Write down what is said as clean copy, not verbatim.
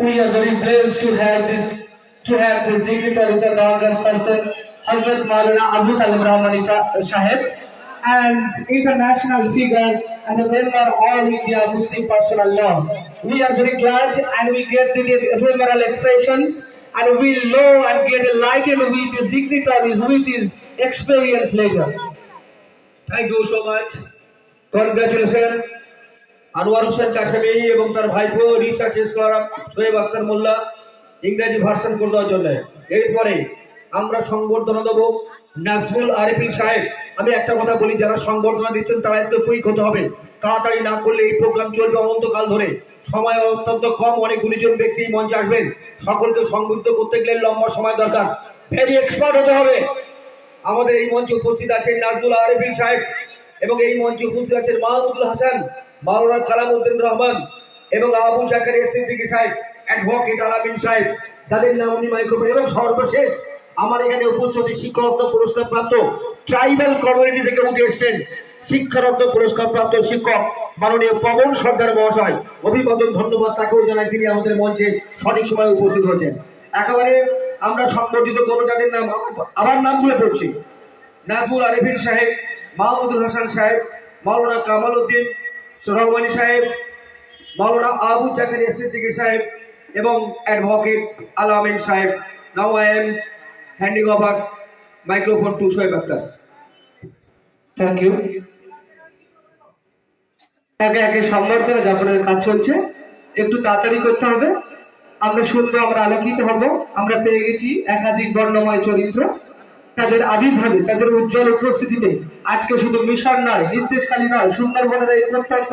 We are very blessed to have this dignitaries and august person, Hazrat Maulana Abu Talib Rahmani Sahib, and international figure and a member of All India Muslim Personal Law. We are very glad and we get the ephemeral expressions and we know and get enlightened with the dignitaries with his experience later. Thank you so much. Congratulations. Anwar Hossain Qasemi এবং তার ভাইপো research scholar Shoaib Akter মোল্লা ইংরেজি version করে দেওয়ার জন্য। এরপরে আমরা সংবর্ধনা দেবো নাজমুল আরেফিন সাহেব। আমি একটা কথা বলি, যারা সংবর্ধনা দিচ্ছেন তারা একটু কুইক হতে হবে, তাড়াতাড়ি না করলে এই প্রোগ্রাম চলবে অনন্তকাল ধরে। সময় অত্যন্ত কম, অনেক গুণীজন ব্যক্তি মঞ্চে আসবেন, সকলকে সংবর্ধিত করতে গেলে লম্বা সময় দরকার, ভেরি এক্সপার্ট হতে হবে। আমাদের এই মঞ্চে উপস্থিত আছেন নাজমুল আরেফিন সাহেব এবং এই মঞ্চে উপস্থিত আছেন মাহমুদুল হাসান, মাওলানা কালামউদ্দিন রহমান এবং আবু জাকারিয়া সিদ্দিকী সাহেব, অ্যাডভোকেট আলামিন সাহেব, তাদের নাম উনি মাইক্রোফোন। এবং সর্বশেষ আমার এখানে উপস্থিত শিক্ষারত্ন পুরস্কার প্রাপ্ত ট্রাইবাল কমিউনিটি থেকে উঠে এসছেন শিক্ষারত্ন পুরস্কার প্রাপ্ত শিক্ষক মাননীয় পবন সরকার মহাশয়। অভিবাদন, ধন্যবাদ তাকেও জানাই, তিনি আমাদের মঞ্চে সঠিক সময় উপস্থিত হয়েছেন। একেবারে আমরা সংগঠিত কোনো যাদের নাম আবার নামগুলো পড়ছি: নাজমুল আরেফিন সাহেব, মাহমুদুল হাসান সাহেব, মাওলানা কামালউদ্দিন রহমানি সাহেব, মাওলানা আবু জাকারিয়া সিদ্দিকী সাহেব এবং অ্যাডভোকেট আলামিন সাহেব। Now I am handing over microphone to Shoaib Akhtar. Thank you. একে একে সংবর্ধনা যাপনের কাজ চলছে, একটু তাড়াতাড়ি করতে হবে। আমরা শুনবো, আমরা আলোকিত হব। আমরা পেয়ে গেছি একাধিক বর্ণময় চরিত্র, তাদের আবির্ভাবে, তাদের উজ্জ্বল উপস্থিতিতে আজকে শুধু মিশন নয়, নির্দেশকালী নয়, সুন্দরবনের এই প্রত্যন্ত